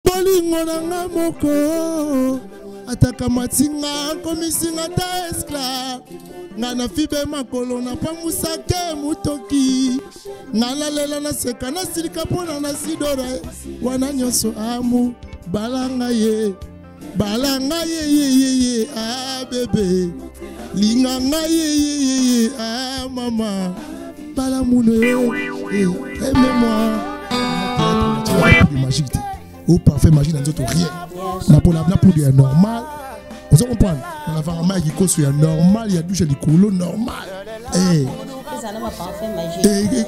bolingo nanga moko ataka matinga komisinga ta esclave ngana fibe makolo na pamusake mutoki ngala lela na seka na silika pona na sidora wana nyonso amu balanga ye ah bébé linganga ye ah maman bala muno aime-moi magique ou parfait magique dans d'autres rien na pour dire normal vous comprenez on a vraiment qui cause normal il y a douche du coulo normal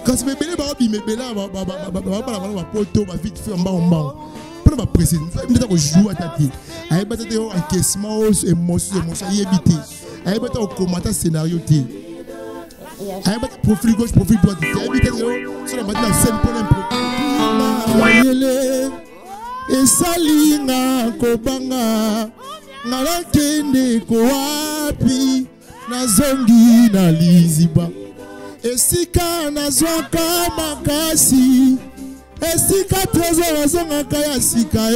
quand c'est bébé ba bi bébé là ba poto ba vite fait en bas pour pas préciser il faut jouer à tati ay ba tati encaissement émotion yebité ay ba tati commentaire scénario ti ay ba profil gauche profil droite yebité sur la base de scène pour l'improviser esalinga kobanga nalakende ko wapi nazongi na liziba esika nazwaka makasi esika trésor azongaka ya sika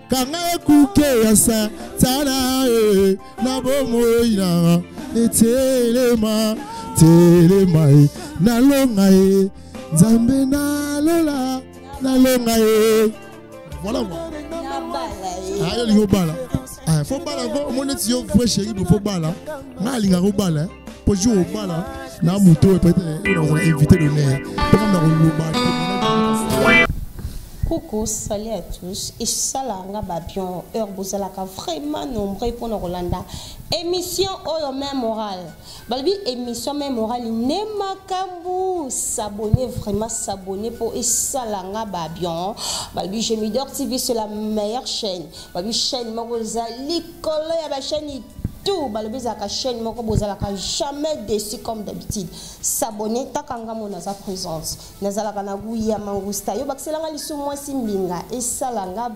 kanga ekuke ya satana na bomoi na telema nalonga nzambe nalola nalonga voilà moi ah il faut bala ah faut bala mon est yo frère chéri faut bala na linga ko bala pour jouer au bala na moto peut-être on va inviter le maire pour nous le bala. Coucou, salut à tous. Et ça là, on a bien heure bozalaka vraiment nombreux pour nous Rolanda. Émission au même moral. Balbi émission même moral ne makambu s'abonner vraiment s'abonner pour et ça là on a bien. Balbi Gemidor TV c'est la meilleure chaîne. Balbi chaîne Morozali collé à la chaîne tout balbi za ka chaîne moko bozalaka jamais déçu comme d'habitude. S'abonner takanga mona sa présence. Nazalaka na guya mangusta yo bakselanga lisu moi simbinga et ça là on a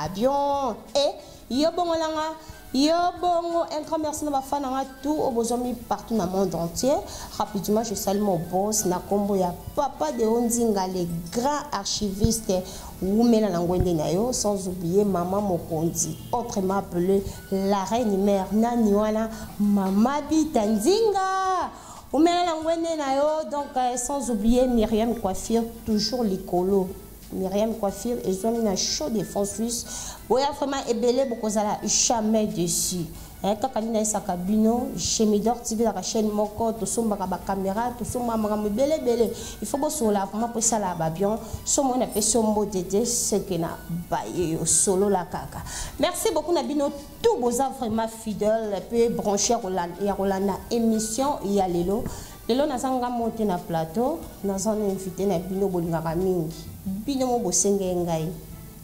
bien et yo bongolanga yo bongo un grand merci na bafana nga tout au besoin partout dans le monde entier. Rapidement je salue mon boss na kombo ya papa de Ondinga le grand archiviste Oumena Langwende Nayo, sans oublier maman Mokondi autrement appelée la reine mère Naniwana Mama Bitanzinga Oumena Langwende Nayo, donc sans oublier Myriam Coiffure toujours l'icolo Myriam Coiffure et zone na chaud défense suisse. Boya vraiment ébélé beaucoup ça jamais dessus. Quand on a sa cabine, Gemidor TV la chaîne moko, tout ça ma caméra, tout ça ma belé. Il faut que sur la vraiment pour ça la babion. Somo na pe sombo dédé ce que na baye solo la kaka. Merci beaucoup Nabino tout boza vraiment fidèle peu branché Rolanda émission ya lelo. Lelo na sanga monter na plateau, na zone invité na bino bolingaka mingi. Bino mo bosenge ngai.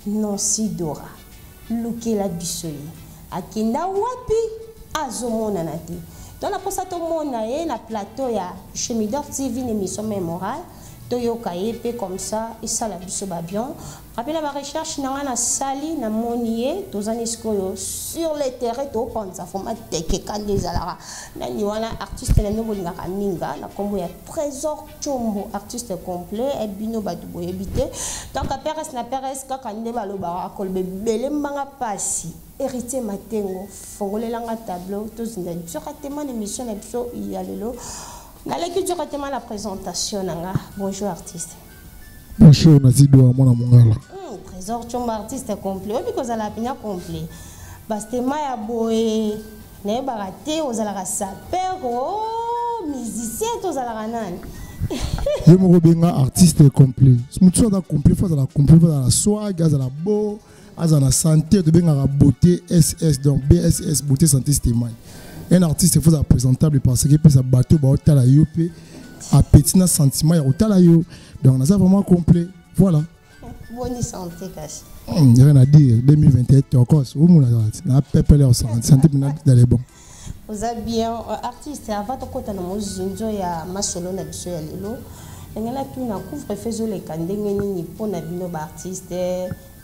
Non si Dora. Lukela bisoyi. Akinda wapi azomona na te. Dans la posa to mona na plateau ya Gemidor TV émission mémorale. Toyoka pe comme ça et ça la biso babion. Rappelez la recherche na sali na monier tozani skoyo sur le terrain to pensa format teke kande zalara. Na niwana artiste na no bolinga minga na kombo ya Trésor Chombo artiste complet et bino batu boyebité. Donc a Perez na Perez ka kande baloba kolbe bele mbanga pasi. Héritier Matengo fongolelanga tableau tozinda directement émission na biso yalelo. Naleki directement la présentation nanga. Bonjour artiste. Bonjour Nazido mwana mongala. Trésor Chombo artiste complet. Oui because ala pina complet. Bastema ya boé ne barate ozala saper musicien tozala nani. Je me rebenga artiste complet. Mutu da complet faut la complet faut la swag, la beau, la santé de benga la beauté SS donc BSS beauté santé système. Un artiste il faut être présentable parce que peut sa bateau ba otala yo pe a petit na sentiment ya otala yo donc on a ça vraiment complet voilà bonne santé cash rien à dire 2021 encore au monde na pepele au santé dans les bons vous êtes bien artiste avant de kota na mozinzo ya masolo na biso ya lelo ngala tu na couvre feu les kandenge nini pona bino ba artiste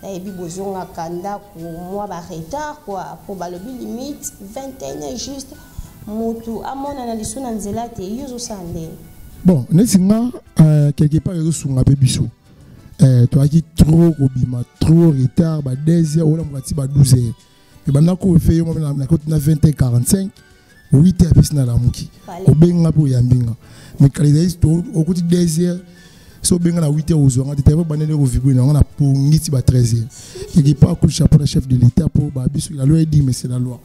et puis besoin kanda pour moi ba retard quoi pour ba le limite 21 juste mutu amona na liso na nzela te yuzo sande bon nesinga quelque part yuzo sunga pe biso toi qui trop kobima trop retard ba 2h ou la moitié ba 12h et bana ko fait yo na 20h45 8h puis na la muki obenga po yambinga mais kalizaïs to au côté 2h so benga na 8h aux soir te banene ko vibrer na pongiti ba 13h et pas coup chapeau chef de l'état pour ba biso la loi dit mais c'est la loi.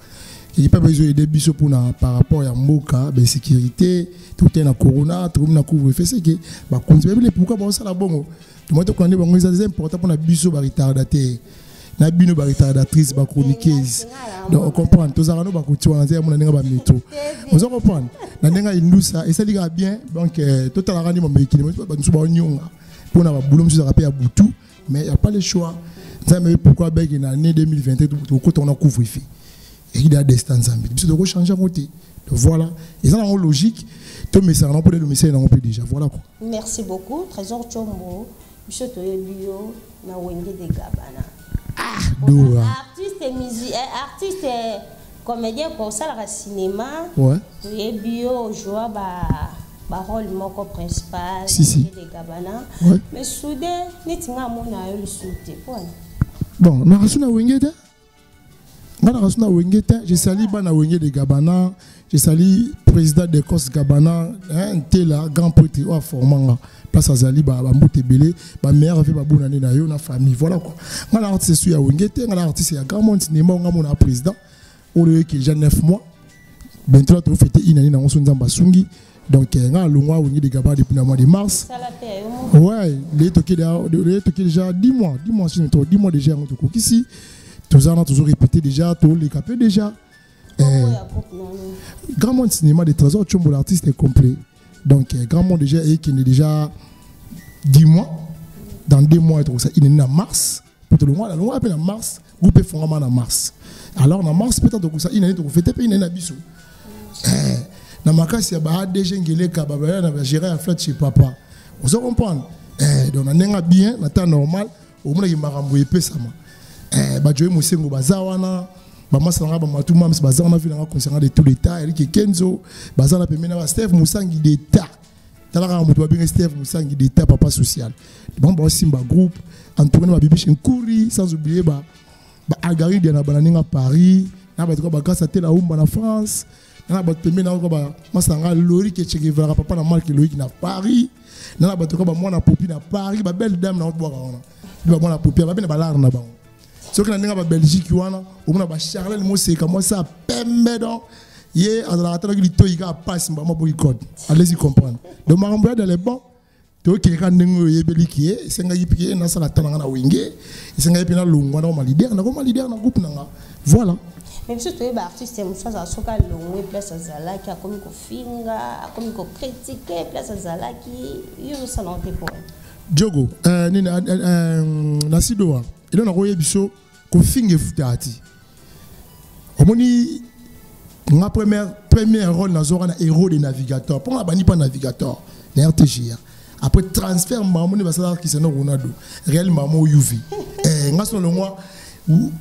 Il n'y a pas besoin de biso pour par rapport à Mboka, la sécurité, tout est dans corona, tout le monde couvre-feu, c'est que bah continuer pourquoi bon ça la bon. Tout le monde connaît bon c'est important pour na biso ba retardataire. Na bino ba retardatrice ba chroniqueuse. Donc on comprend tous ça nous ba couture en terme na nga ba métro. On se comprend. Na nga indusa et ça liga bien donc total randi mon métier ba nous ba nyonga. Pour na ba boulot monsieur rappel à Boutou mais il y a pas le choix. Ça mais pourquoi ben en année 2021 tout côté on a couvre-feu. Et il y a des stands en bit. Donc, changer à côté. Voilà. Et ça, c'est logique. Tout le message, on peut le message, on peut déjà. Voilà quoi. Merci beaucoup. Trésor Chombo. Monsieur Toyebio, na Wenge de Gabana. Ah, Dora. Artiste et musique, artiste et comédien pour ça, le cinéma. Ouais. Toyebio, joue rôle moko principal. Si, si. De Gabana. Ouais. Mais soudain, n'est-ce pas mon aïe le soutien. Bon, on a reçu na Wenge de. Je salue Bana Wenge de Gabana, je salue le président de Kos Gabana, un tel grand prêtre ou formant place à Zali, Bamboute Belé, ma mère fait ma bonne année dans la famille. Voilà quoi. On a artiste sur Wenge, on a artiste à Grand Cinéma, on a mon président, on a qui déjà 9 mois. Maintenant, on fait une année dans son Zambasungi. Donc, on a le mois Wenge de Gabana depuis le mois de mars. Ouais, il est déjà 10 mois, 10 mois déjà, on est ici. Tous on a toujours répété déjà, tous les capés déjà. Grand monde cinéma de Trésor Chombo, l'artiste est complet. Donc, grand monde déjà, et qui est déjà 10 mois. Dans 2 mois, il est en mars. Pour le mois, on appelle en mars, groupe est fondamment en mars. Alors, en mars, peut-être que ça, il est en fait, il est en bisou. Dans ma cas, il y a des gens qui ont géré un flat chez papa. Vous comprenez? Donc, on a bien, on temps normal, au moins, il m'a renvoyé ça. Badjoye Moussengo Bazawana, Bamasanga Bamatuma, Bazawana Vilanga concernant de tout l'État, Eric Kenzo, Bazana Pemena, Steve Moussangi d'État. Talara Moutou bien Steve Moussangi d'État, papa social. Bon, Simba Group, Antoine Babibi Kouri, sans oublier Agari de Bananinga Paris, Nabato Bagasa Tela Umba en France, Nabato Pemena Masanga Lori qui est chez papa na marque Loïc na Paris, Nabato Bamona Popi na Paris, belle dame na Haute-Bois. Bamona Popi, Babena Balar na Bao. Ce que nous avons en Belgique, on a Charles Moussé, comme ça, pembe hier, à la tête de il a passé, allez-y comprendre. Donc, ma ramboule dans les bons, tu es quand nous y belliqué, c'est un pied dans la tête de Wenge, c'est un pied dans l'ongle, on a leader, on a leader dans le groupe. Voilà. Même si tu es artiste, c'est une chose à ce qu'à l'ongle, place à Zala, qui a comme finga, comme critiqué, place à Zala, qui est au salon de points. Diogo, Nasidoa, il y a un royaume biso. Finge futati. Omoni ma première rôle dans un héros de navigateur. Pour bani pas navigateur, na RTGA. Après transfert mamoni basala qui c'est no Ronaldo. Réellement mo UV. Ngaso le moi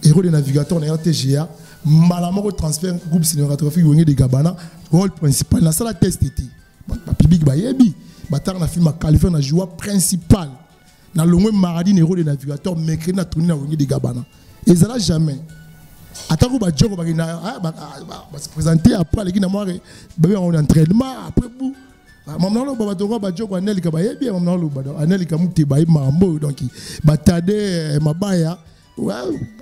héros de navigateur na RTGA, malamo transfert groupe cinématographique Wenge de Gabana, rôle principal na sala test été. Public ba yebi, batar na film qualifié na joie principal. Na longwe maradi héros de navigateur mercredi na tourner na Wenge de Gabana. Et ça n'a jamais. Attends que Badjo va se présenter après les Guinéens en entraînement après bout. Maman lo baba toko Badjo ko Anel ka baye bien maman lo baba Anel ka muté baye mambo donc batade mabaya ouais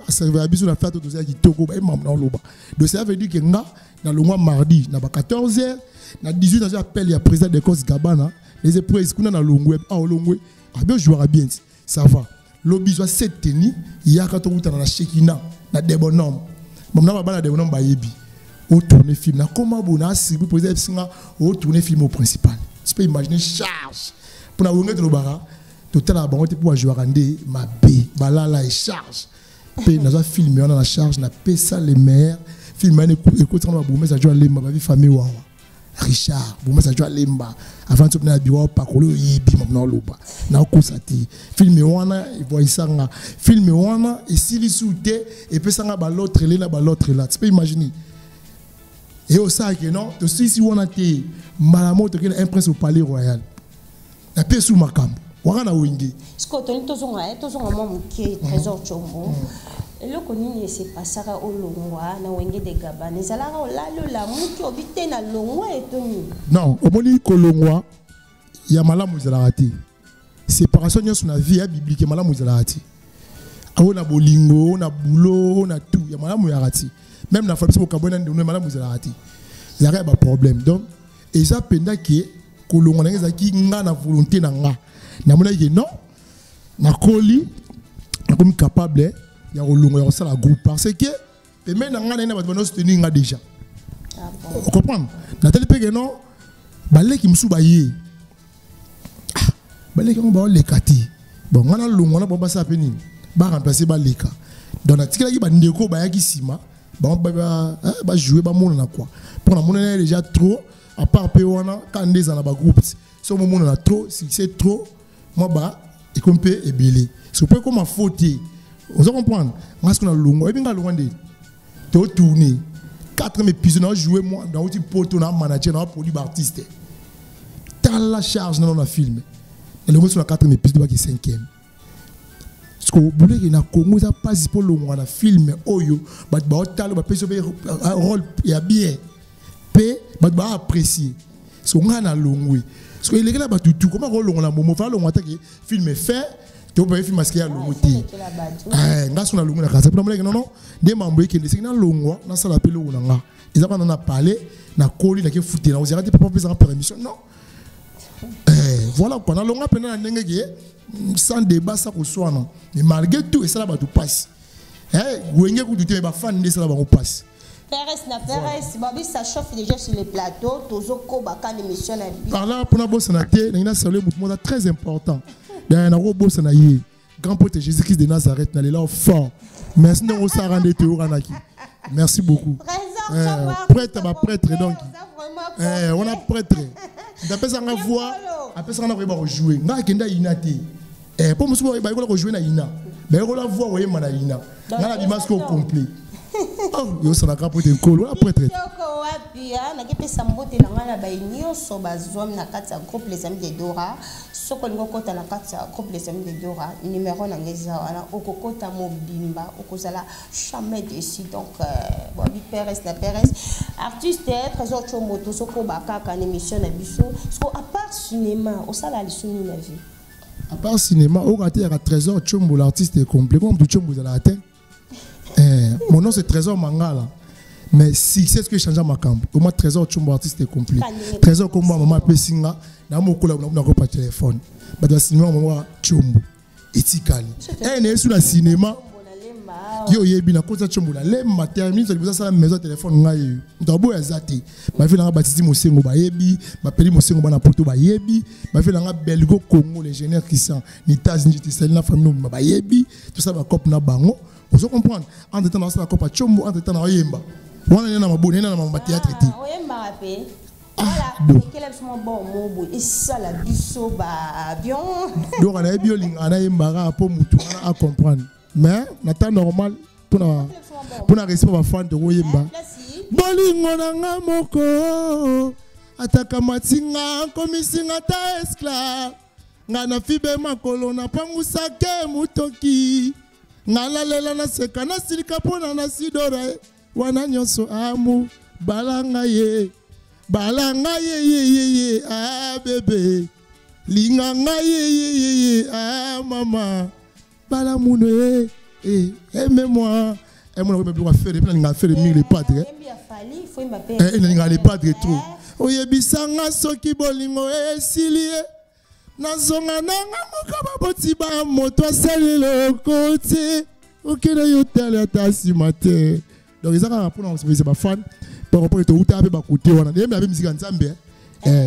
ça va biso na fête de ça qui toko baye maman lo ba. Donc ça veut dire que nga dans le mois mardi na ba 14h na 18h j'appelle le président de Kos Gabana les épreuves qu'on a dans Longwe Longwe a bien jouer bien ça va. Lobby soit cette tenue, il y a quand on est dans la Shekina, dans des bonhommes. Maintenant, on va dans des bonhommes bayebi. Au tourner film, na comment on a si vous posez singa au tourner film au principal. Tu peux imaginer charge. Pour la wonge de l'obara, total à banque pour jouer à rendre ma B, balala et charge. Puis nous avons filmé on a la charge, na paie ça les mères, filmé écoute on va boumer ça joue à l'emba, ma vie famille wawa. Richard, boumer ça joue à l'emba. Avant de venir à bureau, pas qu'on le yibi maintenant l'oba. Na okosati. Filmé wana, il voit ça nga. Filmé wana, et s'il est souté, et puis ça nga l'autre là. Tu peux imaginer. Et au ça que non, tu sais si on a été malamo, tu es un prince au palais royal. La paix sous ma camp. wakana wenge Sko toni tozonga mo muke trésor chombo. Eloko nini esepasaka olongwa na wenge de Gabon ezalaka olalo la muke obite na longwa etoni. Non, omoni kolongwa ya malamu ezalaka te. Séparation nyonso na vie ya biblique malamu ezalaka te. Aona bolingo, na boulot, na tout, ya malamu ya rati. Même na famille kokabona ndone malamu ezalaka te. Ezalaka ba problème. Donc eza penda ki kolongwa na ezaki nga na volonté na nga. Na mona ki non, na koli na comme capable ya kolongwa ya sala groupe parce que même na nga na ba bono soutenir nga déjà. Vous comprenez? Nathalie pe non baleki musu ba ye. Baleki on ba le kati. Bon, ngana longwa na ba sa peni. Ba remplacer ba leka. Donc na tikela ki ba ndeko ba yaki sima. Ba jouer ba mona na quoi. Pour na mona déjà trop à part pe wana quand des dans ba groupe. Si on mona trop, si c'est trop, moi ba et comme pe et belé. C'est pas comme faute. Vous comprenez? Parce qu'on a longwa et bien longwa de. To tourner 4 épisodes on jouer moi dans un poteau na manager na produit artiste. T'as la charge dans le film. Et le sur la 4e épisode qui 5e. Parce que vous voulez na Congo ça passe pour le na film oyo ba hôtel ba pèse rôle ya bien. P ba apprécier. So ngana longwe. Parce que les gars ba tout comment rôle na momo fa longwa ta film fait tu peux film masquer à l'ongoti. Nga sona longwe na kasa pour moi non des membres qui ne na longwa na sala pelo nga. Ils ont parlé na koli na ke fouté na vous arrêtez pas besoin permission non. Voilà quoi na longa pena na ndenge sans débat ça ko soit non mais malgré tout et ça là ba tout passe wenge ku douter ba fan de ça là ba ko passe Pérez babi ça chauffe déjà sur les plateaux tozoko ba kan émission na bi par là pour na boss na té na saluer beaucoup très important na ro boss na yi grand prêtre Jésus-Christ de Nazareth na là fort merci de ça rendre te oranaki merci beaucoup prêtre ba prêtre donc on a prêtre d'après ça on voit après ça on va jouer nga kenda inate pour musuba ba ko jouer na ina ba ko la voix oye mana ina nga la bimasque au complet oh yo ça na capote nkolo la prêtre toko wapi na kepesa mbote na nga na ba nyonso bazom na kati ya groupe les amis de Dora soko ngo kota na kati ya groupe les amis de Dora numéro na ngeza wana okokota mobimba okozala jamais déçu donc bobi Pérez na Pérez artiste trésor chomoto soko bakaka na émission na biso so à part cinéma au sala lisuni na vie à part cinéma au raté à trésor chombo l'artiste est complet comme tout chombo de la atteint mon nom c'est Trésor Mangala mais si c'est ce que change ma camp au moins Trésor chombo artiste est complet Trésor comme moi maman pesinga na mo kola na ko pa téléphone ba dans cinéma maman chombo etikali né sur le cinéma yo yebi na koza chombo na le matin so liboza sala maison téléphone ngai ndabo ya zate ba fait nga batiti mosengo ba yebi ba peli mosengo ba na poto ba yebi ba fait nga belgo Congo l'ingénieur Christian ni États-Unis te sel na famille ba yebi tout ça ba cop na bango vous comprenez en temps na sala cop chombo en temps na yemba wana na mabone na mama théâtre te oyemba pe voilà quel est mon bon mot et ça la biso ba avion donc on a yebi linga na yemba pour mutu à comprendre mais na temps normal pour na respect ba fan de oyemba bolingo na nga moko ataka matinga komisinga ta esclave nga na fibe makolo na pangusa ke mutoki nga lalela na seka na silika pona na sidora wana nyonso amu balanga ye ah bébé linga nga ye ah maman bala muno aimez-moi et moi on va faire les mille padres les padres trop oyebisanga soki bolingo esilie nazonga nanga mokaba botiba moto asalelo kote okena yo tala tasi matin donc ils ont pour nous ba fan pour rapport to uta ba côté wana ndembe abe musique nzambe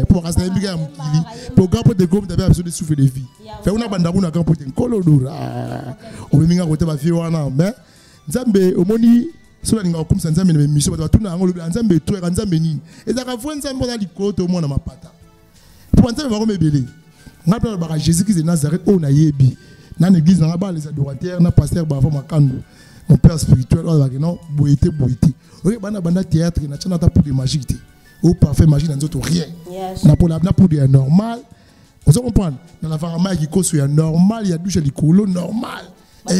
pour rester musique ya mukili pour gapo de groupe d'abe besoin de souffle de vie fait una banda kuna gapo de kolodora obeminga côté ba vie wana mais nzambe omoni sola ninga comme nzambe na mission ba tuna ngolo nzambe to nzambe nini ezaka fo nzambe na likoto mona mapata pour nzambe ba komebele ngapela ba Jésus-Christ de Nazareth on a yebi na l'église na ba les adorateurs na pasteur ba fa makando mon père spirituel non boité oui banda théâtre na tchana ta pour de magique au parfait magique dans autres rien na pour de normal Vous comprenez? Dans la pharmacie qui cause normal, il y a douche à l'écolo normal. Quand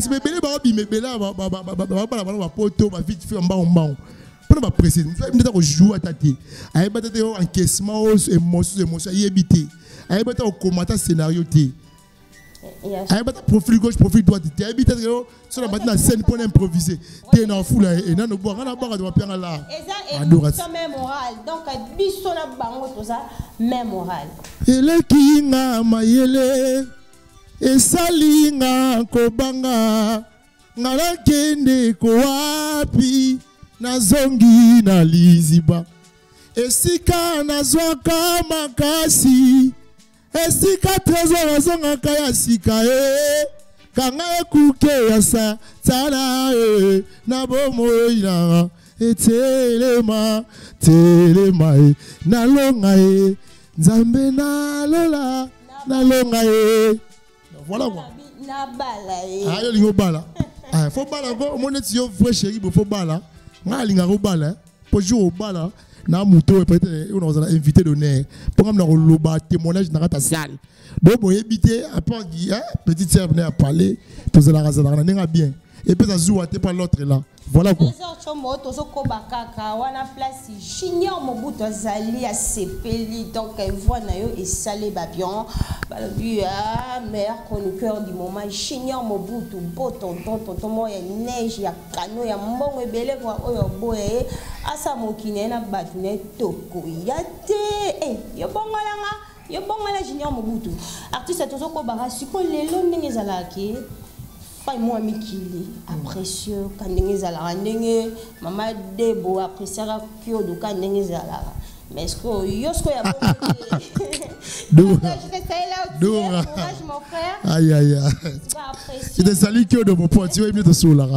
c'est bébé, pas préciser. Il faut jouer à tâter. Il faut encaissement, émotion, éviter. Il faut commenter scénario. Il faut profil gauche, profil droite. Il faut sur la bataille scène pour improviser. Tu es dans la foule et non, boire, on a boire de papier là. Adoration même morale. Donc bisona bango tout ça même morale. Ele kinga mayele esalinga kobanga ngala kende ko wapi nazongi na liziba esika nazwaka makasi esika trésor azongaka ya sika kanga ekuke ya sa tala na bomoi na etelema telema nalonga nzambe nalola nalonga voilà quoi na bala ayo lingo bala faut bala go mon eti yo vrai chéri faut bala nga linga go bala pour jouer au bala na muto peut-être on va invité d'honneur pour comme na loba témoignage na ta salle donc bon éviter à part petite sœur venir à parler tous la raza na nga bien et puis ça joue à pas l'autre là voilà quoi wana place Junior Mobutu azali a sepeli donc voix na yo et salé babion balobi meilleur chroniqueur du moment Junior Mobutu beau tonton mo ya neige ya kano ya mbongo ebele kwa oyo boye asa mokine na batune toko yate yo bongola Junior Mobutu artiste tozoko bara siko lelo ndenge zalaki pas moi mikili apprécieux quand ndenge zala ndenge mama debo apprécier kyo do quand ndenge zala mais est-ce que yosko ya bon courage mon frère aïe je te salue kyo de mon pote tu es mieux de sola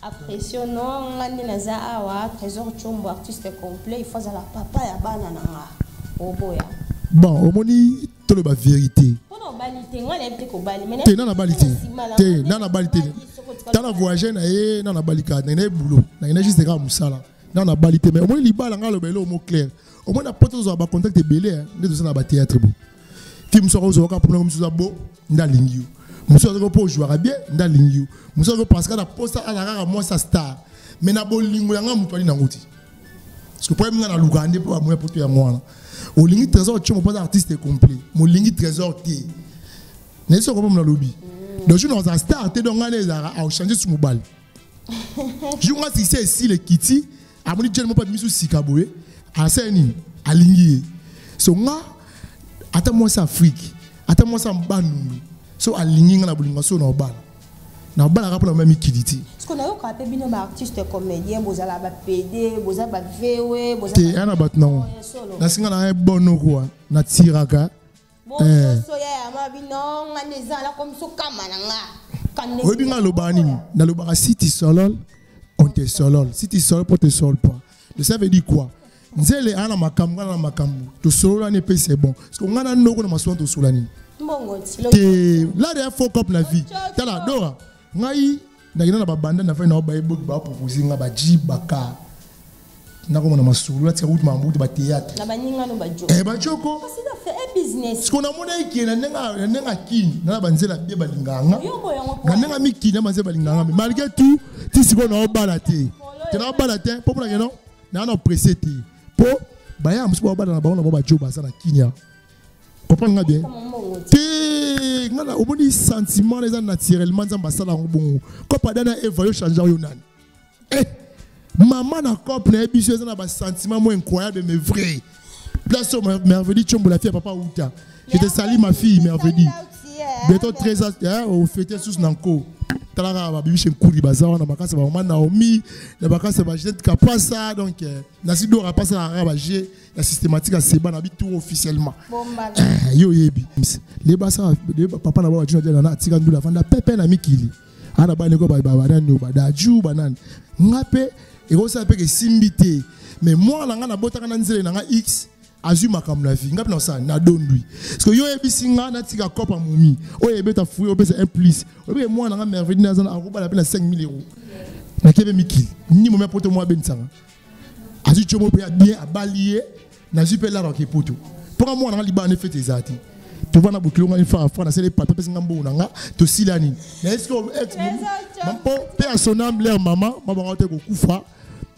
apprécieux non ngani naza awa trésor chombo artiste complet il faut la papa ya bana nanga oboya bon au moni to le ba vérité T'es na voyagé na na balika na boulot na juste ga musala na balité mais au moins li bala ngalo belo mot clair au moins na poto zo ba contact belé ne do na ba théâtre bo ti musoko zo ka problème musuza bo nda lingio musoko ko po jouer bien nda lingio musoko parce que na posta ala ka moi sa star mais na bo lingo yanga mutwali na ngoti parce que problème na lugande po moi poto ya ngwana au lingi trésor tu pas artiste complet mon lingi trésor té n'est ce comme na lobby donc je nous a starté donc on a changé sur mobile je vois si c'est ici le kiti a mon dit pas de misu sikaboé à seni à lingi so nga ata moi ça Afrique ata moi ça mbanu so a lingi na bulinga so na bala na bala rapport na même kiditi ce qu'on a eu quand bino ba artiste comédien bozala ba PD bozala ba VW bozala te ana batnon na singa na bono quoi na tiraka so ya ma bino ngane la comme so kamana nga oui bien le bani na le bara city solol on te solol city solol pour te sol pas ça veut dire quoi nzele ana makambu na makambu to solo ne pe c'est bon parce que ngana noko na maswa to solani te la dernière fois comme la vie tala dora ngai na ba banda na fa na ba eboki ba proposer nga ba jibaka na ko na masulu la tia route mambuti ba théâtre na baninga no ba jo ba joko parce que fait un business ce qu'on a mona ki na nenga kini na banzela bie balinganga na nenga miki na banzela balinganga mais malgré tout ti siko na obala te na obala te pour na non na pressé te po ba ya msuba obala na ba na ba jo ba sa na kinya comprendre nga bien te ngana oboni sentiment les naturellement nzamba sala ngobongo ko padana evayo changer yo nani maman na cop na ebiso na ba sentiment moins incroyable mais vrai place merveille chombo la fille papa Outa je te salue ma fille merveille bientôt 13 ans au fêter sous nanko tala ba bibi chez Kouri bazar na bakasa ba maman Naomi na bakasa ba Jeanette Kapasa donc na sido rapasa na ba G la systématique à Seba na bitu officiellement yo yebi les basa papa na ba juna na tika ndula fanda pepe na mikili ana ba neko ba nani ba daju banane ngape et on sait que simbité mais moi là na botaka na nzele na X azuma comme la vie ngapi na ça na don lui parce que yo ebisinga na tika kopa mumi o ebeta fouille o pesa un plus o be moi na merveille na zana akoba la peine 5 000 euros na kebe mikili ni mo me poto moi bensanga azu chomo pe bien abalié na super là qui poto pour moi on a liba en fait des artis tu vois na bouclon une fois na c'est les papiers parce que ngambo nanga to silani est-ce que mon père son âme leur maman maman on te kufa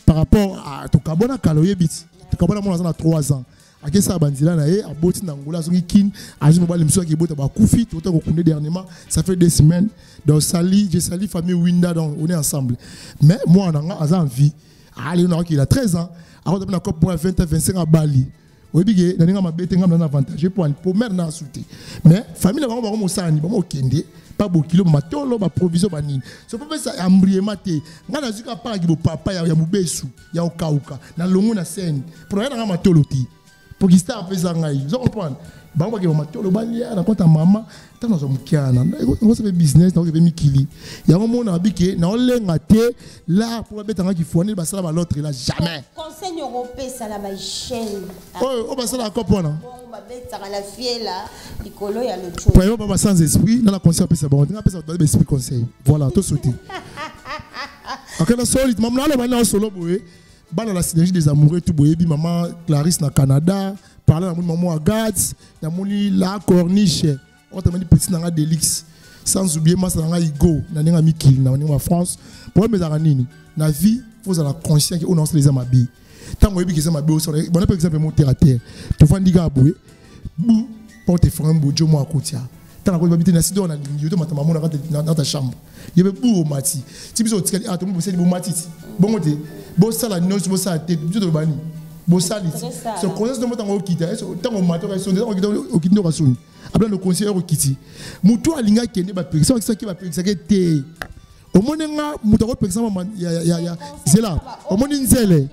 par rapport à to kabona kaloye bit to kabona mon a 3 ans à ça bandila na e aboti na ngola zongi kin aji mobile mso ki bota ba kufi to ko kunde dernièrement ça fait 2 semaines donc sali j'ai sali famille Winda donc on est ensemble mais moi on a envie allez on a qu'il a 13 ans alors on a cop pour 20 25 à Bali oui bigé na ninga mabete ngam na avantage pour mère na souté mais famille ba mo sani ba mo kende pas beaucoup kilo matolo ba provision ba nini so pas ça ambriema te ngana zuka pa ki bo papa ya mubesu ya okauka na longo na scène pour na nga matolo ti pour qui ça fait ça ngai vous comprenez ba ba ki bo matolo ba lia na konta mama tano zo mukiana on se fait business na ko be mikili ya mo na bike na olenga te là pour ba betanga ki foni ba sala ba l'autre là jamais conseil européen ça la ba chaîne oh ba sala ko pona la fille là, Nicolo y a le tout. Pour pas sans esprit, dans la conscience c'est bon. On appelle ça donner esprit conseil. Voilà, tout sauté. OK, la solide, maman là maintenant solo boé, ba dans la synergie des amoureux tout boé, bi maman Clarisse na Canada, parler à mon maman à Gads, na moni la Corniche, on t'a dit petit na Delix. Sans oublier moi ça na Igo, na ninga Mikil, na ninga France. Pour mes aranini, na vie, faut avoir la conscience que on a les amabi. Tant que vous avez dit, bon, par exemple, mon terre à terre, tu vas dire que vous portez frère Bojo moi à côté. Tant que vous habitez dans la cité, on a dit que maman dans ta chambre. Il y a beaucoup de mati. Si vous avez dit que vous avez dit mati, bon côté, bon ça la noce, bon ça la tête, vous avez dit bon ça lit. Ce conseil de montant au quitter, tant qu'on matin on est au quitter au rason. Après le conseiller au quitter. Muto alinga qui n'est pas personne qui va personne qui est. Au moins nga muto par exemple ya zela. Au moins nzele.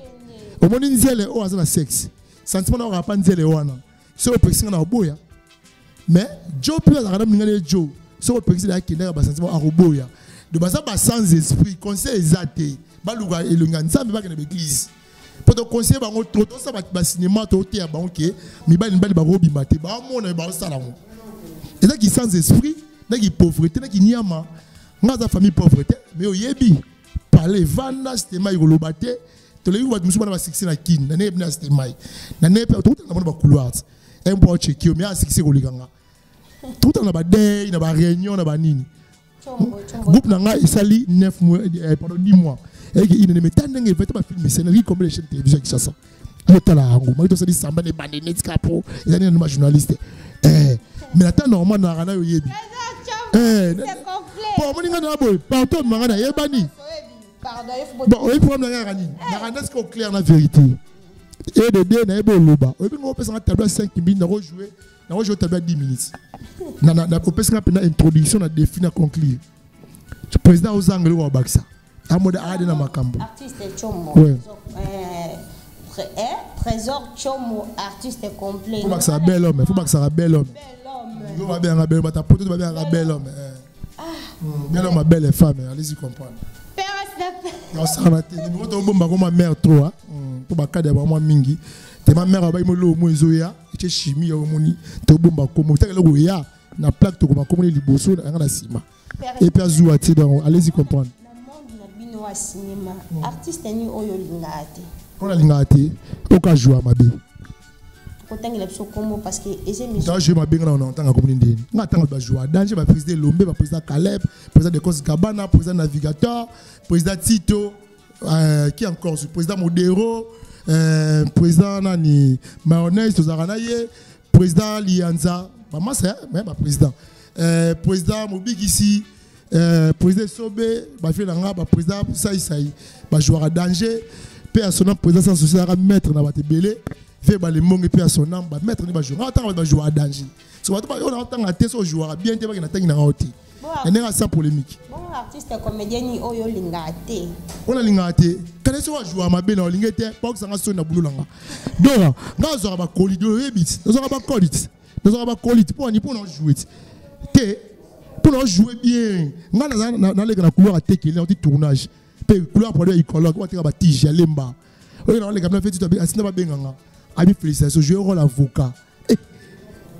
Au moins nzele o azala sexe. Sentiment na rappa nzele wana. So personne na oboya. Mais Joe peut la madame ngale Joe. So personne la kenda ba sentiment a oboya. De basa ba sans esprit, conseil exacté. Ba luga elunga nzambe ba kena l'église. Pour te conseiller bango trop ça ba cinéma to te ba OK. Mi ba ni ba ba robi mate ba mo na ba sala mo. Et là qui sans esprit, là qui pauvreté, là qui niama. Nga famille pauvreté, mais oyebi parler vanda stemai golobate. To le yuwa musuba na 16 na kin, na ne na stemai. Na ne pe tout na ba couloir. Un po checker mais a 16 goliganga. Tout na ba day, na ba réunion na ba nini. Groupe na nga isali 9 mois pendant 10 mois. Et il ne me tande nge fait pas filmer scénario comme les chaînes télévision qui ça. Motala hango, moi to se dit samba ne bande net capo, ils ani na journaliste. Mais attends normal na rana yoyebi. C'est complet. Bon, mon ingénieur boy, pardon, mangana yebani. Pardon, bon, il faut me la rani. Na rana c'est clair la vérité. Et de deux na ebo loba. Obi ngo pesa na tableau 5 minutes na rejouer. Na rejouer tableau 10 minutes. Na pesa na pena introduction na défi na conclure. Le président Ozangelo wa baksa. Amoda ade na makambo. Artiste Chomo. Trésor Chomo, artiste complet. Faut pas que ça bel homme, faut pas que ça bel homme. Vous va bien un bel homme, ta pote va bien un bel homme. Bel homme, belle femme, allez-y comprendre. Non, ça va te. Nous on bomba comme ma mère trop pour ba cadre vraiment mingi. Te ma mère ba imolo mo ezoya, et chimie au moni, te bomba comme te le goya na plaque to comme comme les liboso na sima. Et puis azou ati donc allez-y comprendre. Na monde na bino wa cinéma, artiste ni oyo lingate. On a lingate, au cas jouer ma bé. Parce que je m'abonne en tant que communauté. On attend le joueur. Danger, le président Lombe, le président Caleb, le président de Cos Gabana, le président Navigateur, le président Tito, qui encore, le président Modero, le président Nani Mayonnaise, le président Lianza, maman c'est même le président, le président Mobig ici, le président Sobe, le président Saïsaï, le joueur à danger, personne président sans souci à mettre dans la télé. Fait les mondes et puis à son âme, mettre les joueurs. On va jouer à danger. Si on entend un test au joueur, bien qu'il y ait un rôti. Il y a sans polémique. Bon artiste comédien ni oyo lingate. On a lingate. Quand est-ce qu'on joue à ma belle en lingate, pas que ça reste na boulot langa. Donc, nous aurons pas colis de rebits. Nous aurons pas colis. Nous aurons pas colis pour nous jouer. Pour nous jouer bien. Nous avons la couleur à teke, on dit tournage. Puis couleur pour les écologues, on va tige à lemba. On a les gamins fait tout à asina ba benganga. Ami félicitations, je rôle avocat.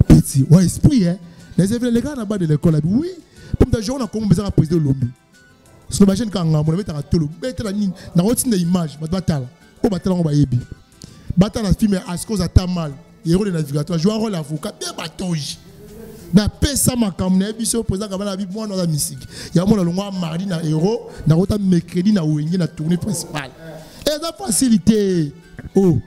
Petit, ouais, esprit, hein. Les gars là-bas de l'école, oui. Comme ta journée, on a commencé à président Lombi. Si nous imagine quand on a mis à tolo, on a une image, on va on va yebi. Bata la film à ce cause à mal. Héros de navigateur, joue un rôle avocat, bien batoji. Na pesa makamne biso poza kabana bi moi dans la musique. Ya mon longwa mardi na héros, na rota mercredi na wengi na tournée principale. Et la facilité. Oh.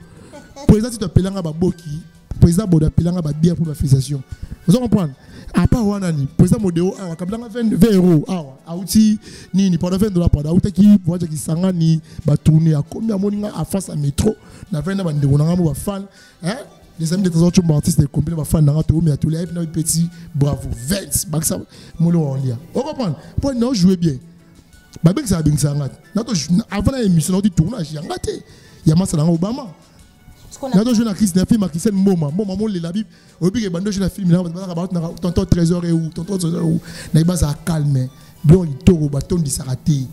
Président tu t'appelanga ba boki, président boda pelanga ba bière pour la félicitation. Vous comprenez? À part wanani, président modéo awa kabanga 20 euros awa. Auti ni pendant $20 par auta ki voja ki sanga ni ba tourner a combien moninga à face à métro na venda ba ndeko na ngamo ba fan, hein? Les amis de temps en temps, artistes complet, ma fan dans mais à tous les petits bravo, 20, bah ça, mon on lit. On comprend? Pour nous jouer bien. Bah bien ça, bien ça. Avant l'émission, on dit tournage, il y a raté. Il y a Massa dans Obama. Nous jouons à Chris, na film à Christian Moma, maman les la Bible. Au but que bando jouer la film, là, tonton trésor et où, tonton trésor où, na bas à calme. Blanc il toro bâton di saraté.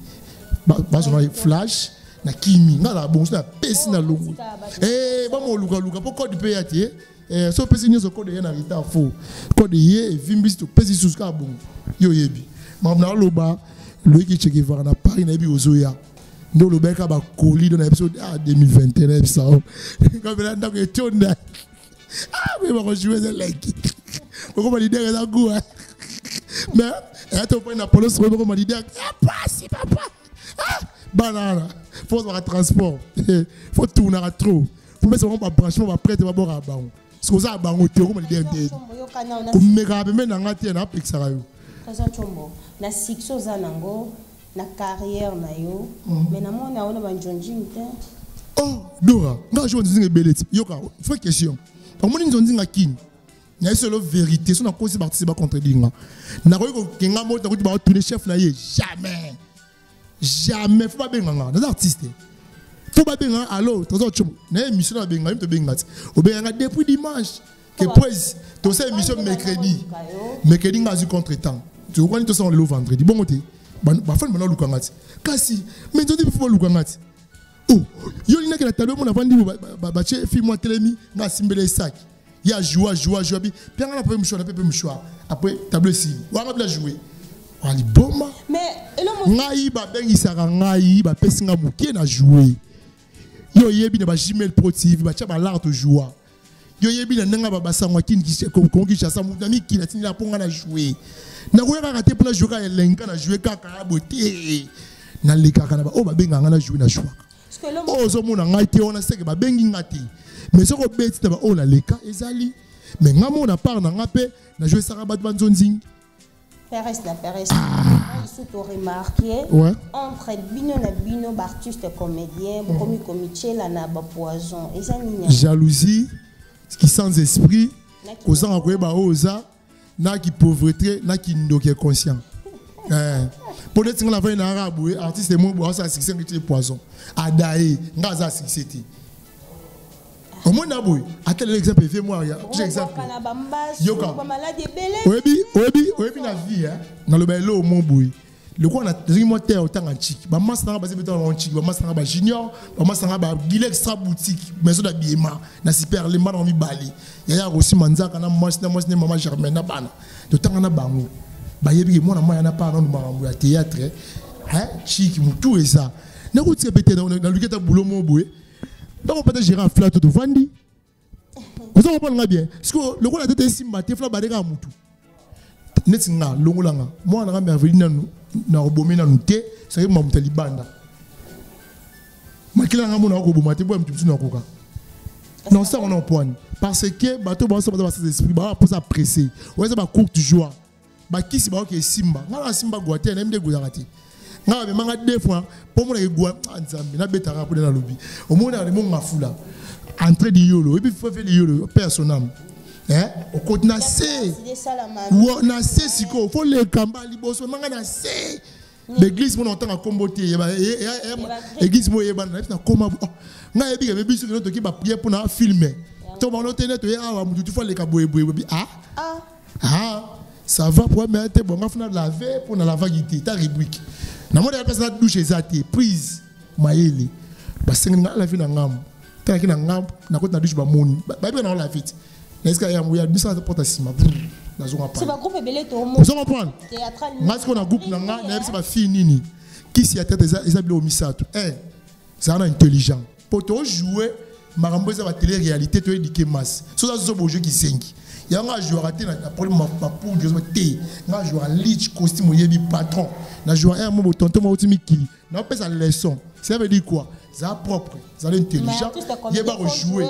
Bah on a flash. Na kimi ngala bon na pesi na longo ba mo luka po code pe yati so pesi nyoso code ye na rita fo code ye vimbi to pesi suska bon yo yebi ma na loba loiki cheki vara na Paris na bi ozoya ndo lobeka ba koli dans l'épisode 2021 episode quand on a ndako etonda mais ba jouer les like ko ma lidere za go mais attends pour na police ko ma lidere pas si papa banana, faut avoir un transport, faut tourner à trop, faut mettre vraiment pas branchement, pas prêter, pas boire à baron. Ce que ça a baron, tu comme l'idée de. Comme me rappeler mais n'anga tiens na pek sarayo. Présent chombo, na sixo zanango, na carrière na yo, mais na mona ona ba njonji nte. Oh, Dora, nga je veux dire beleti. Yoka, faut question. Au moins ils ont dit ngakini. Na seule vérité, son na cause participer contre dinga. Na ko kenga mo ta ko ba tourner chef na ye, jamais. Jamais, faut pas bien les artistes. Faut pas bien alors, trésor chum. Na émission na benga, to benga. O benga depuis dimanche. Que prise, to cette émission mercredi. Mercredi ngazu contre-temps. Tu vois to ça le vendredi. Bon côté. Ba fa na lukangati. Kasi, mais tu dis faut lukangati. Oh, yo lina que la table mon avandi ba che film moi telemi na simbele sac. Ya joie bi. Puis on a pas mouchoir. Après table si. Wa nga jouer. Ali boma mais ngai ba bengi saka ngai ba pesinga mukie na jouer yo yebi na ba Gmail Pro TV ba cha ba l'art to jouer yo yebi na nanga ba basangwa kini ki kongi chasa mu nami ki na tini la ponga na jouer na ko yaka te pour jouer ka elenga na jouer kaka boté na leka kana ba o ba benga na jouer na jouer o zo mona ngai te ona seke ba bengi ngati mais soko beti ba o na leka ezali mais ngamo na part na ngape na jouer saka ba banzonzing Pérez, il s'est remarqué entre bino na bino artiste comédien, comme comiché la na ba poison. Et ça jalousie, qui sans esprit, aux gens à ba oza, na qui pauvreté, na qui ndo qui est conscient. Pour les gens la veille na arabe, artiste mo bo ça succès qui poison. Adaé, ngaza succès. Au moins d'abord, à quel exemple fait moi j'ai exemple. Yoka. Oyebi na vie hein. Dans le belo mon boy. Le quoi on a des moteur autant en chic. Ba master basé beton en chic, ba master ba junior, ba master ba gile extra boutique, maison d'habillement, na super les man en mi bali. Ya aussi manza kana moi maman Germaine na bana. De temps na bango. Ba yebi moi na moi na pas dans le théâtre. Hein, chic tout et ça. Na ko répéter dans le queta boulot mon boy. Donc on peut gérer un flat de Vandi. Vous en comprenez bien. Parce que le rôle de tête simba, te flat badega mutu. Netinga longolanga. Moi on a merveilleux na obomé na nuté, ça y est mamuta libanda. Makila nga mona ko bomate bo mtu na koka. Non ça on en point parce que bateau ba ça ba ses esprits ba pour ça presser. Ouais ça ba cook du joie. Ba kisi ba ke simba. Nga simba goate na mde gozarati. Nga be manga deux fois pour mon egwa nzambi na betara pour na lobby au monde na mon mafula entrée de yolo et puis faut faire le yolo personnel hein au côté na c'est ou na c'est siko faut le kamba liboso manga na c'est l'église mon entend comboter église mo yeba na koma nga yebi ke biso no to ki ba prier pour na filmer to ba no tene to ya wa mutu faut le kaboye boye ça va pour mettre bon ngafuna laver pour na lavagité ta rubrique na mo de personne douche ezati prise maele ba senga la vie na ngam ta ki na ngam na ko na douche ba moni ba bien na la vite est-ce que ya mo ya 200 porte sima na zonga pa c'est ba groupe belé to mo vous comprendre parce qu'on a groupe na nga na yebisa ba fille nini qui si a tête eza bilo misato ça na intelligent pour to jouer marambo eza ba télé-réalité to édiquer masse. So ça zo bojo qui 5. Il y a un joueur raté na problème ma pour Dieu té. Na joueur lich costume yebi patron. Na joueur un mo tonton mo timi kili. Na pesa leçon. Ça veut dire quoi? Ça propre, ça intelligent. Il va jouer.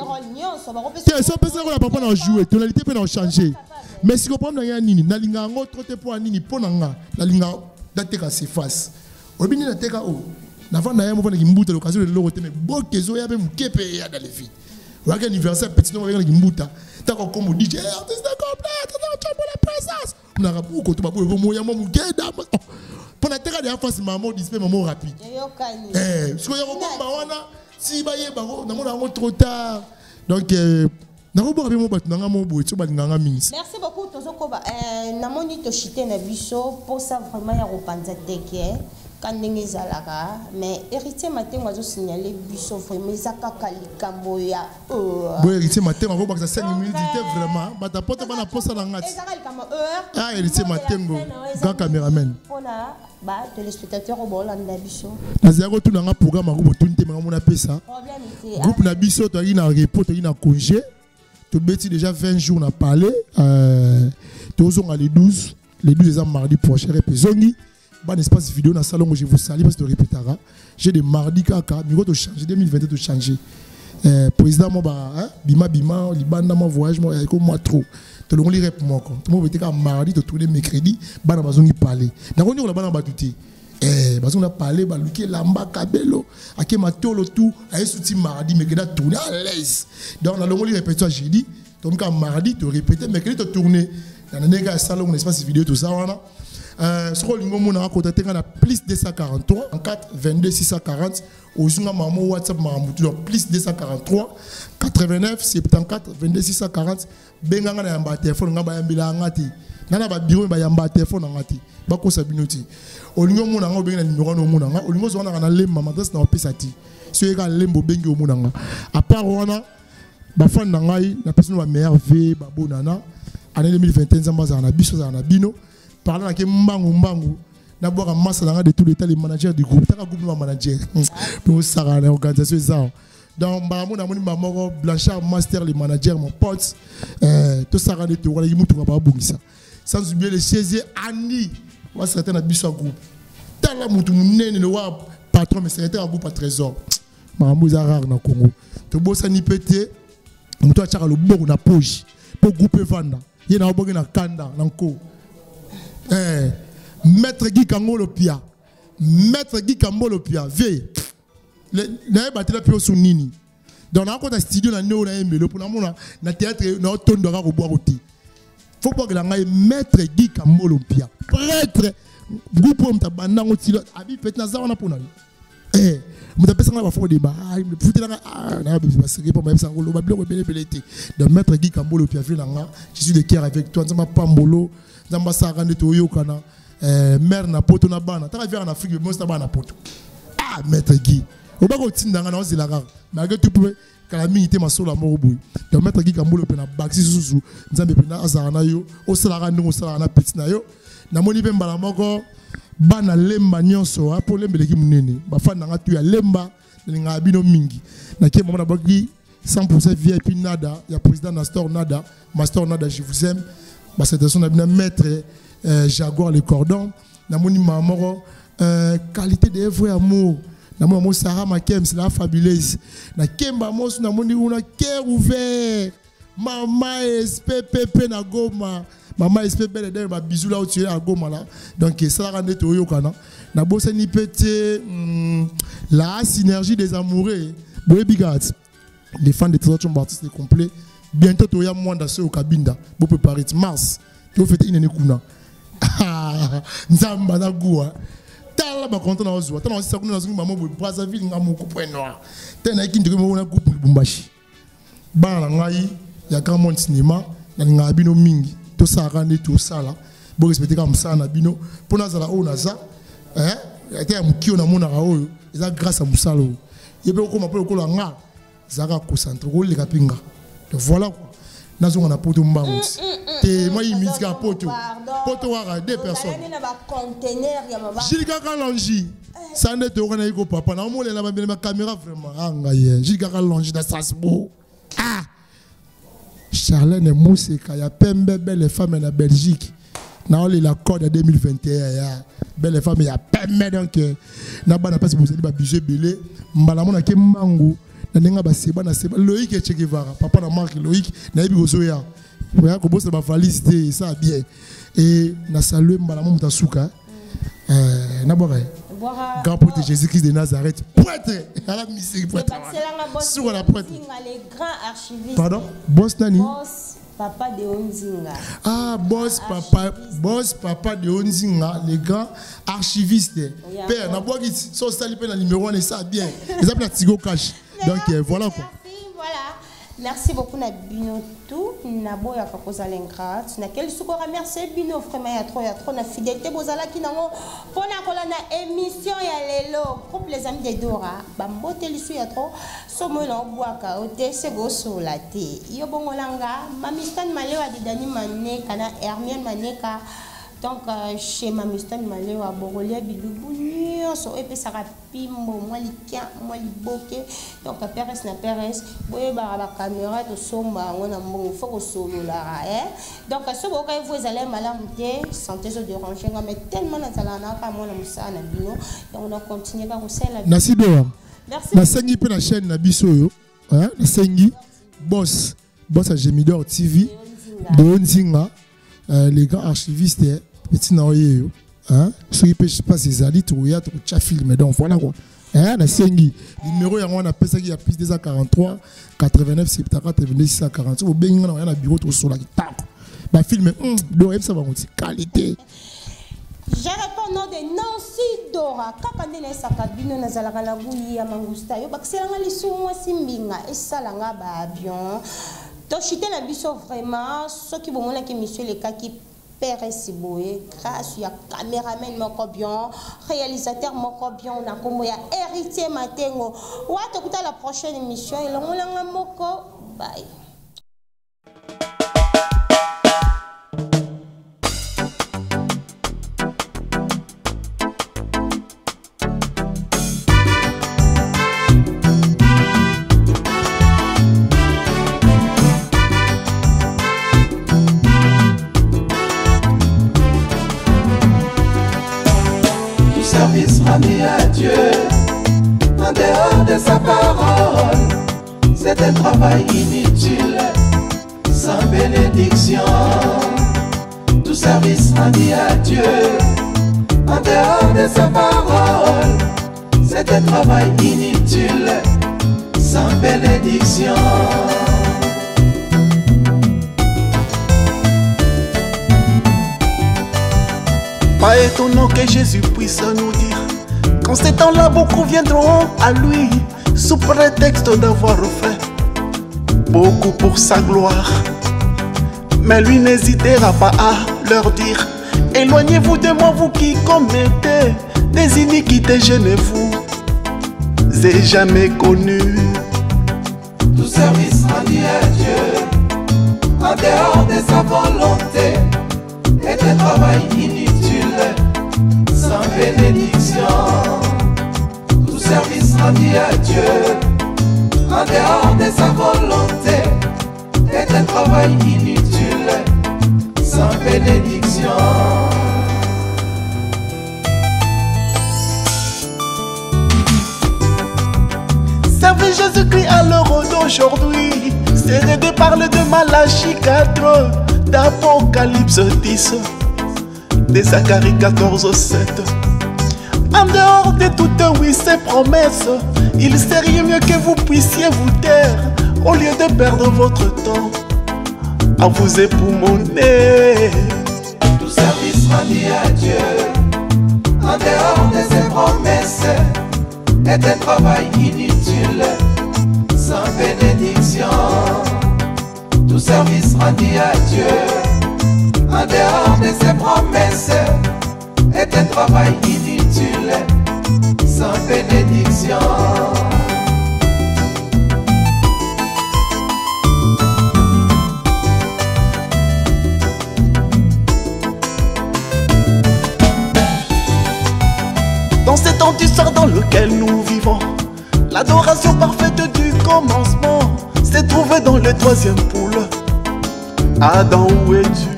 Tiens, ça peut ça qu'on a pas dans jouer. Tonalité peut en changer. Mais si on prend dans un nini, na linga ngo troté pour un nini pour nanga, la linga dateka s'efface. Obini na teka o. Na fa na ya mo fa na kimbuta l'occasion de l'oroté mais bon kezo ya be mukepe ya dans les filles. Ou un anniversaire petit non avec na kimbuta. Ta ko comme DJ artiste complet, ta pour la présence. Na rapu ko to ba bo mo ya mo mugeda. Pour la terre de la face, maman disait maman rapide. Si on a si trop tard. Donc, merci beaucoup, Tozokoba. Namoni Toshite Nabiso, pour ça vraiment, il y a repanza teke. Quand on zalaga, mais héritier matin, on va signaler Bisso vraiment, Zaka Kalikamboya. Bon, héritier matin, on va voir que ça 5 minutes, vraiment. Mais t'as pas de bonne poste à l'angat. Ah, héritier matin, grand caméraman. Bah, téléspectateurs au Bolanda Bisso. Parce que tout dans un programme à groupe, tout le temps, on a fait ça. Groupe Nabiso, tu as eu un repos, tu as eu un congé. Tu as déjà 20 jours, on a parlé. Tu as les 12. Les 12 ans, mardi prochain, Zongi. Bon espace vidéo dans le salon où je vous salue parce que je répétera. J'ai des mardi kaka, mais tu changer 2022 tu changer. Président moi bima libanda moi voyage moi moi trop. Tu le lire pour moi quoi. Tu m'as été mardi tu tourner mercredi, bana bazongi parler. Na ko la bana batuti. Bazongi parler ba luki lamba kabelo, ake matolo tout, ay souti mardi mais que da tourner à l'aise. Donc na longo li répéter jeudi, donc mardi tu répéter mercredi tu tourner. Dans le salon espace vidéo tout ça wana. Sur le moment où on a contacté plus 243 4 22 640 au maman WhatsApp plus 243 89 74 22 640 benganga na yamba téléphone ngaba yambila ngati nana ba bureau ba yamba téléphone ngati ba ko sabinoti olingo mona ngo benga numéro no mona nga olingo zona na lemba madras na pesati so eka lembo bengi o mona nga à part wana ba fan na ngai na personne ba meilleur v ba bonana année 2021 zamba za na biso za na bino parlant avec Mbangu, d'abord masse de tous les temps les managers du groupe, t'as un groupe de managers pour ça l'organisation ça. Donc maman Blanchard master les managers mon pote tout ça de tout voilà il m'a pas ça. Sans oublier les chaises Annie, moi c'était un biso groupe. T'as la moutou nene le patron mais c'était un groupe à trésor. Maman rare na Congo. Tu bosse ni pété, moutou a le bon na poche pour groupe vanda. Il y a un bon na kanda na ko. Maître Guy Kangolopia, Maître Guy Kangolopia, veille. Les bâtiments plus au nini. Dans un studio, na néo na emelo pour na théâtre na tonne de rare au bois rôti. Faut pas que la Maître Guy Kangolopia, prêtre, groupe on t'a bandé au tilo, abi fait na zawana pour nani. Vous avez pensé à faire des débat. Vous de Maître Guy Kangolopia, je suis de cœur avec toi. Pambolo. Zambasara de Toyokana, mère na poto na bana. T'as vu en Afrique, mais c'est pas na poto. Ah, Maître Guy. Au bas au tin d'anga, c'est la rare. Malgré tout, Kalami était ma sola morobouy. Donc Maître Guy Kambolo pena baxi susu. Nzambe pena azarana yo. Au salara no salara petit na yo. Na moni pe mbala moko. Bana lemba nyonso. Pour lembe leki munene. Ba fan nanga tu ya lemba. Nga abino mingi. Na kie maman na bagi 100% VIP nada. Ya président Nastor nada. Master nada, je vous aime. Cette personne a bien maître Jaguar le cordon. Namoni mamoro qualité de vrai amour. Namoni Sarah Makem c'est la fabuleuse. Na kemba mos namoni una cœur ouvert. Maman SPPP na goma. Maman SPPP de ba bisou là où tu es à goma là. Donc ça rend to yokana. Na bossa ni pété la synergie des amoureux. Boy bigat. Les fans de Trésor Baptiste complet. Bientôt, tu as moins d'assez au cabinda pour préparer mars. Tu fais une nekuna. Nzamba na goua. T'as là content na ozo. T'as aussi ça qu'on a zungu maman pour Brazzaville ngamu coupe noir. T'as na kintu mo na coupe Lubumbashi. Ba na ngai ya grand monde cinéma na ngabino mingi. To ça rendre tout ça là. Bo respecter comme ça na bino. Pour na zala o na za. Ete ya mukio na mona ra oyo. Eza grâce à musalo. Yebe ko mapelo ko la nga. Zaka concentre ko le kapinga. Voilà quoi. Nous avons un poteau mbangu. Moi, il musique à poteau. Poteau à deux personnes. Gilles Kalanji. Ça n'est pas un ego papa. Non, moi, la caméra vraiment. Ah, j'ai gardé l'ange dans Strasbourg. Ah! Charlène et Mousseka, il y a plein de belles femmes en Belgique. Dans l'accord de 2021, il y a belles femmes, il y a plein de gens qui n'ont pas de vous avez budget belé. Malamon a mango. N'enga ba seba na seba. Loïc et Che Guevara. Papa na marque Loïc. Na ibi ozoya. Oya ko bosse ba valiste ça bien. Et na saluer Malamon Mutasuka. Na boire. Grand prêtre Jésus-Christ de Nazareth. Prêtre. À la musique prêtre. Sur la prêtre. Les grands archivistes. Pardon. Boss nani. Boss papa de Onzinga. Ah, boss papa de Onzinga, les grands archivistes. Père, na bois qui sont salés dans le numéro 1 et ça bien. Ils appellent Tigo Cash. Donc voilà quoi. Voilà. Merci beaucoup Nabino tout. Nabo ya kapoza l'engrat. Na quel souko remercier Bino vraiment ya trop na fidélité bozala ki nango pona kola na émission ya lelo groupe les amis de Dora. Ba mbote lisu ya trop somo na boaka ote sego solate. Yo bongolanga Mamistan Malewa Didani Maneka na Hermione Maneka. Donc chez Mamistan Malewa Borolia Bilubu so et puis ça rapimbo moi likia moi liboke donc Perez na Perez boye ba la caméra to somba on a mon faut solo là donc ce que vous allez malamté santé se déranger mais tellement na talana pas moi na musana bino donc on a continuer ka kosela merci doa merci na sengi pe na chaîne na biso yo hein na sengi boss à Gemidor TV de Onzinga les grands archivistes petit naoye hein ceux qui pêchent pas ces ali to ya to cha film donc voilà quoi hein na sengi numéro ya on appelle ça qui a plus 243 89 74 26 40 au benga na na bureau to sur la guitare ba film do ça va monter qualité. Je réponds au nom de Nancy Dora. Kapande na sakabino na zalaka la guyi ya mangusta yo bakselanga lisumo simbinga esalanga ba avion to chité na biso vraiment ceux qui vont qui monsieur les cas qui Père Siboé, grâce à caméraman moko bien, réalisateur moko bien, on a comme ya héritier Matengo. Ou à te la prochaine émission et l'on moko bye. Rendu à Dieu, en dehors de sa parole, c'est un travail inutile, sans bénédiction. Tout service rendu à Dieu, en dehors de sa parole, c'est un travail inutile, sans bénédiction. Pas étonnant que Jésus puisse nous dire qu'en ces temps-là, beaucoup viendront à lui sous prétexte d'avoir fait beaucoup pour sa gloire. Mais lui n'hésitera pas à leur dire: éloignez-vous de moi, vous qui commettez des iniquités, je ne vous ai jamais connu. Tout service rendu à Dieu, en dehors de sa volonté, est un travail inutile, sans bénédiction. Tout service rendu à Dieu, en dehors de sa volonté, est un travail inutile, sans bénédiction. Servir Jésus-Christ à l'heure d'aujourd'hui, c'est de parler de Malachie 4, d'Apocalypse 10, de Zacharie 14, 7. En dehors de toutes ces promesses, il serait mieux que vous puissiez vous taire au lieu de perdre votre temps à vous époumoner. Tout service rendu à Dieu, en dehors de ses promesses, est un travail inutile, sans bénédiction. Tout service rendu à Dieu, en dehors de ses promesses, est un travail inutile, sans bénédiction. Dans ces temps monde du sort dans lequel nous vivons, l'adoration parfaite du commencement s'est trouvée dans le troisième poule. Adam, où es-tu?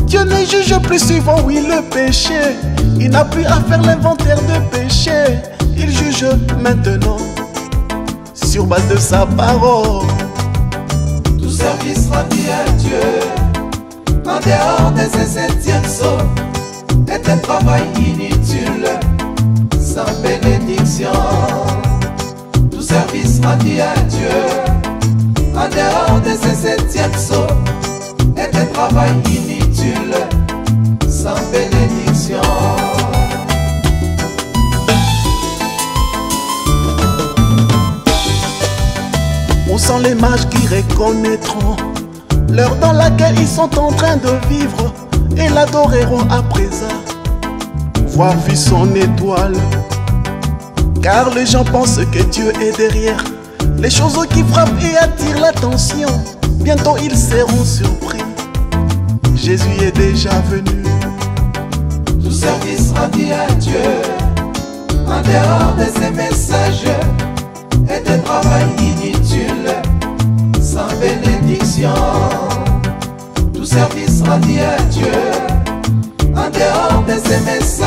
Dieu ne juge plus suivant, oui, le péché. Il n'a plus à faire l'inventaire de péché. Il juge maintenant sur base de sa parole. Tout service rendu à Dieu en dehors de ses septièmes sauts est un travail inutile sans bénédiction. Tout service rendu à Dieu en dehors de ses septièmes sauts est un travail inutile sans bénédiction. Où sont les mages qui reconnaîtront l'heure dans laquelle ils sont en train de vivre et l'adoreront à présent, voir vu son étoile? Car les gens pensent que Dieu est derrière les choses qui frappent et attirent l'attention. Bientôt ils seront surpris, Jésus est déjà venu. Tout service rendu à Dieu en dehors de ses messages est un travail inutile sans bénédiction. Tout service rendu à Dieu en dehors de ses messages